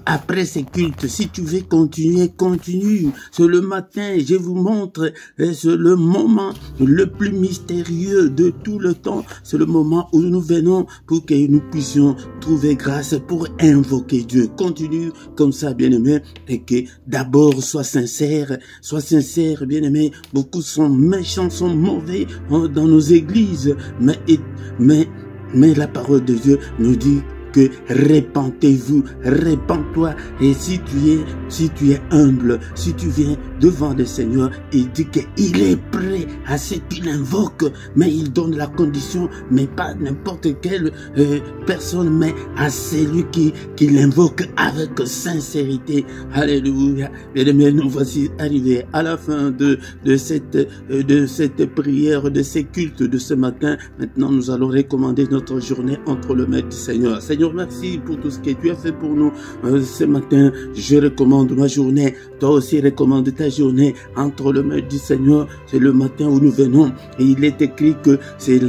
S1: après ces cultes, si tu veux continuer, continue. C'est le matin, je vous montre, c'est le moment le plus mystérieux de tout le temps. C'est le moment où nous venons pour que nous puissions trouver grâce pour invoquer Dieu. Continue comme ça, bien-aimé, et que d'abord sois sincère, bien-aimé. Beaucoup sont méchants, sont mauvais dans nos églises, mais la parole de Dieu nous dit que répentez-vous, répands-toi. Et si tu es humble, si tu viens devant le Seigneur, il dit qu'il est prêt à ce qu'il invoque, mais il donne la condition, mais pas n'importe quelle personne, mais à celui qui l'invoque avec sincérité. Alléluia. Bien-aimés, nous voici arrivés à la fin de cette prière, de ces cultes de ce matin. Maintenant, nous allons recommander notre journée entre les mains du Seigneur. Seigneur, merci pour tout ce que tu as fait pour nous ce matin. Je recommande ma journée. Toi aussi, recommande ta journée entre les mains du Seigneur. C'est le matin où nous venons. Et il est écrit que c'est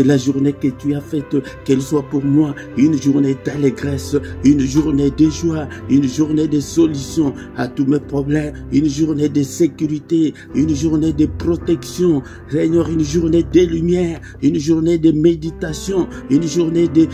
S1: la journée que tu as faite, qu'elle soit pour moi une journée d'allégresse, une journée de joie, une journée de solution à tous mes problèmes, une journée de sécurité, une journée de protection. Seigneur, une journée de lumière, une journée de méditation, une journée de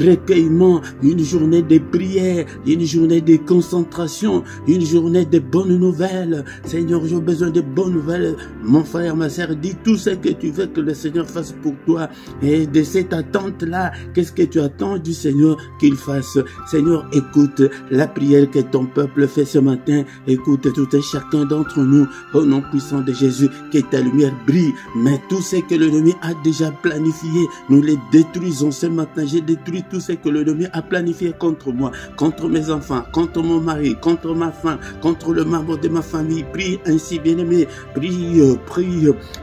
S1: recueillement, une journée de prière, une journée de concentration, une journée de bonnes nouvelles. Seigneur, j'ai besoin de bonnes nouvelles. Mon frère, ma sœur, dis tout ce que tu veux que le Seigneur fasse pour toi. Et de cette attente-là, qu'est-ce que tu attends du Seigneur qu'il fasse? Seigneur, écoute la prière que ton peuple fait ce matin. Écoute tout et chacun d'entre nous, au nom puissant de Jésus, que ta lumière brille. Mais tout ce que l'ennemi a déjà planifié, nous les détruisons ce matin. J'ai détruit tout ce que l'ennemi a planifié contre moi, contre mes enfants, contre mon mari, contre ma femme, contre le membre de ma famille. Prie ainsi, bien-aimé. Prie.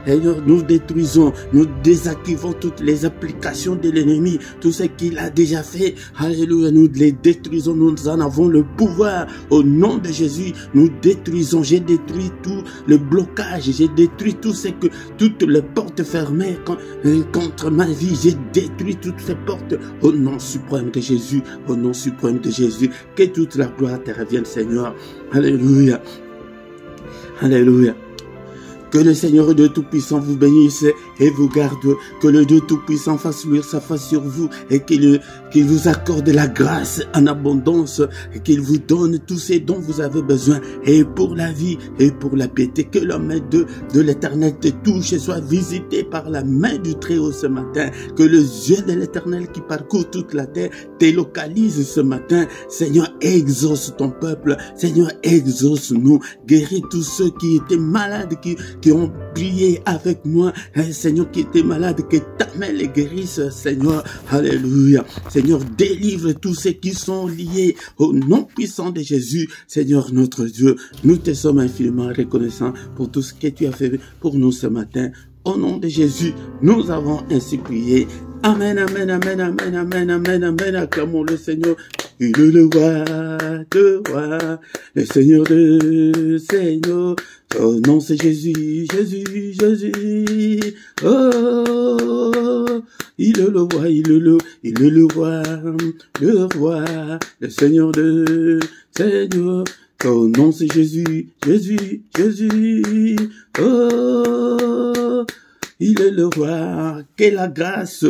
S1: Seigneur, nous détruisons, nous désactivons toutes les applications de l'ennemi, tout ce qu'il a déjà fait. Alléluia, nous les détruisons, nous en avons le pouvoir. Au nom de Jésus, nous détruisons. J'ai détruit tout le blocage, j'ai détruit toutes les portes fermées contre ma vie. J'ai détruit toutes ces portes au nom suprême de Jésus, au nom suprême de Jésus. Que toute la gloire te revienne, Seigneur. Alléluia. Alléluia. Que le Seigneur Dieu Tout-Puissant vous bénisse et vous garde. Que le Dieu Tout-Puissant fasse luire sa face sur vous et qu'il vous accorde la grâce en abondance et qu'il vous donne tout ce dont vous avez besoin et pour la vie et pour la piété. Que la main de l'Éternel te touche et soit visité par la main du Très-Haut ce matin. Que le yeux de l'Éternel qui parcourt toute la terre te localise ce matin. Seigneur, exauce ton peuple. Seigneur, exauce-nous. Guéris tous ceux qui étaient malades, qui ont prié avec moi, Seigneur, qui était malade, que ta main les guérisse, Seigneur. Alléluia. Seigneur, délivre tous ceux qui sont liés au nom puissant de Jésus. Seigneur, notre Dieu, nous te sommes infiniment reconnaissants pour tout ce que tu as fait pour nous ce matin. Au nom de Jésus, nous avons ainsi prié. Amen, amen, amen, amen, amen, amen, amen. Acclamons le Seigneur. il est le roi de rois, le Seigneur de Seigneurs. Son nom c'est Jésus, Jésus, Jésus. Oh, il est le roi, il est le roi, le Seigneur de Seigneurs. Son nom c'est Jésus, Jésus, Jésus. Oh, il est le roi. Que la grâce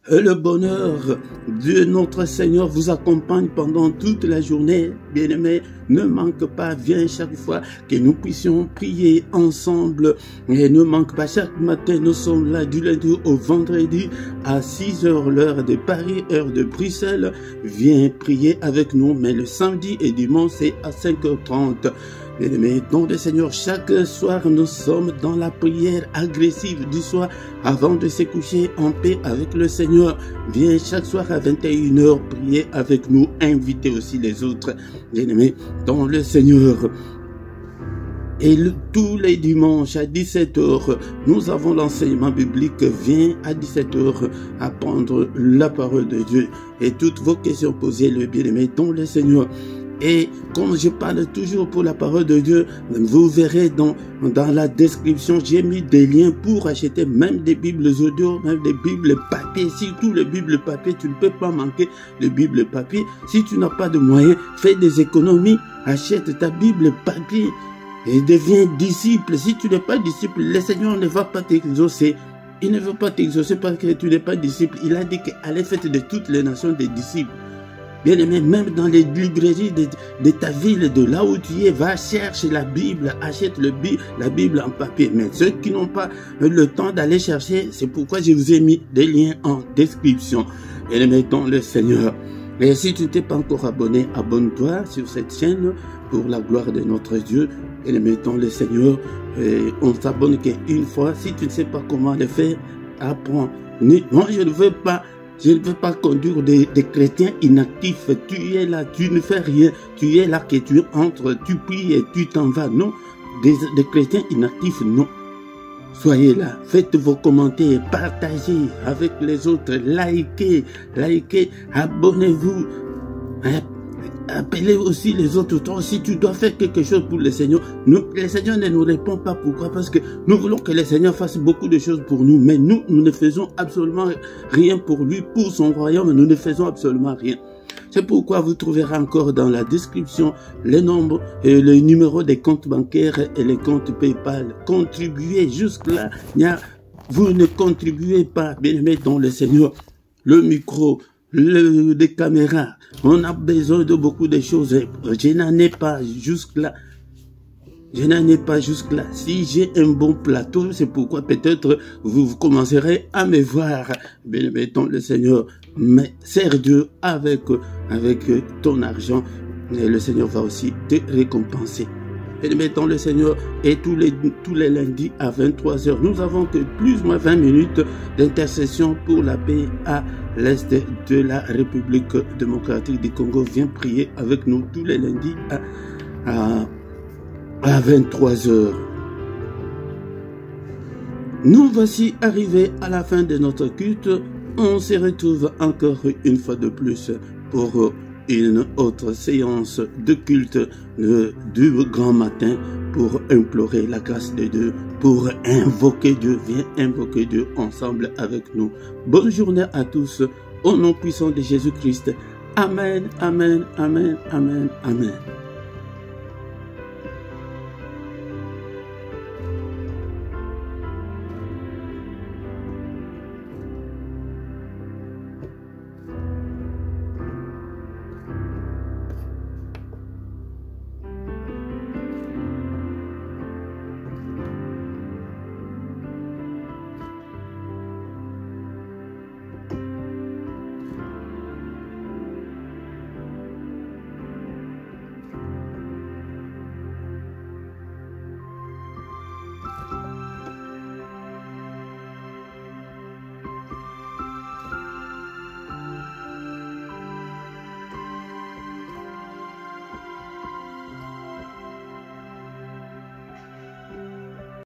S1: et le bonheur de notre Seigneur vous accompagne pendant toute la journée. Bien-aimés, ne manque pas, viens chaque fois que nous puissions prier ensemble. Et ne manque pas, chaque matin, nous sommes là du lundi au vendredi à 6 h l'heure de Paris, heure de Bruxelles. Viens prier avec nous, mais le samedi et dimanche, c'est à 5 h 30. Bien-aimés, nom du Seigneur, chaque soir, nous sommes dans la prière agressive du soir avant de se coucher en paix avec le Seigneur. Viens chaque soir à 21 h prier avec nous, invitez aussi les autres. Bien-aimés, dans le Seigneur. Et tous les dimanches à 17 h, nous avons l'enseignement biblique. Viens à 17 h apprendre la parole de Dieu. Et toutes vos questions posées, le bien-aimé, dans le Seigneur. Et comme je parle toujours pour la parole de Dieu, vous verrez dans la description, j'ai mis des liens pour acheter même des Bibles audio, même des Bibles papier. Surtout les Bibles papier, tu ne peux pas manquer les Bibles papier. Si tu n'as pas de moyens, fais des économies, achète ta Bible papier et deviens disciple. Si tu n'es pas disciple, le Seigneur ne va pas t'exaucer. Il ne veut pas t'exaucer parce que tu n'es pas disciple. Il a dit qu'allez faites de toutes les nations des disciples. Bien aimé, même dans les librairies de ta ville, de là où tu es, va chercher la Bible, achète la Bible en papier. Mais ceux qui n'ont pas le temps d'aller chercher, c'est pourquoi je vous ai mis des liens en description. Bien aimé, dans le Seigneur. Et si tu ne t'es pas encore abonné, abonne-toi sur cette chaîne pour la gloire de notre Dieu. Et mettons le Seigneur, on s'abonne qu'une fois. Si tu ne sais pas comment le faire, apprends. Moi, je ne veux pas conduire des chrétiens inactifs. Tu es là, tu ne fais rien. Tu es là que tu entres, tu pries et tu t'en vas. Non, des chrétiens inactifs, non. Soyez là, faites vos commentaires, partagez avec les autres, likez, abonnez-vous. Appelez aussi les autres. Toi, si tu dois faire quelque chose pour le Seigneur, le Seigneur ne nous répond pas. Pourquoi? Parce que nous voulons que le Seigneur fasse beaucoup de choses pour nous, mais nous ne faisons absolument rien pour lui, pour son royaume, nous ne faisons absolument rien. C'est pourquoi vous trouverez encore dans la description les nombres et le numéro des comptes bancaires et les comptes PayPal. Contribuez jusque-là. Vous ne contribuez pas, bien aimé dans le Seigneur. Le micro, des caméras. On a besoin de beaucoup de choses. Je n'en ai pas jusque-là. Si j'ai un bon plateau, c'est pourquoi peut-être vous commencerez à me voir. Bien aimé dans le Seigneur. Mais sers Dieu avec ton argent. Et le Seigneur va aussi te récompenser. Et mettons le Seigneur, et tous les lundis à 23 h, nous avons que plus ou moins 20 minutes d'intercession pour la paix à l'est de la République démocratique du Congo. Viens prier avec nous tous les lundis à 23 h. Nous voici arrivés à la fin de notre culte. On se retrouve encore une fois de plus pour une autre séance de culte du grand matin pour implorer la grâce de Dieu, pour invoquer Dieu. Viens invoquer Dieu ensemble avec nous. Bonne journée à tous, au nom puissant de Jésus-Christ. Amen, amen, amen, amen, amen.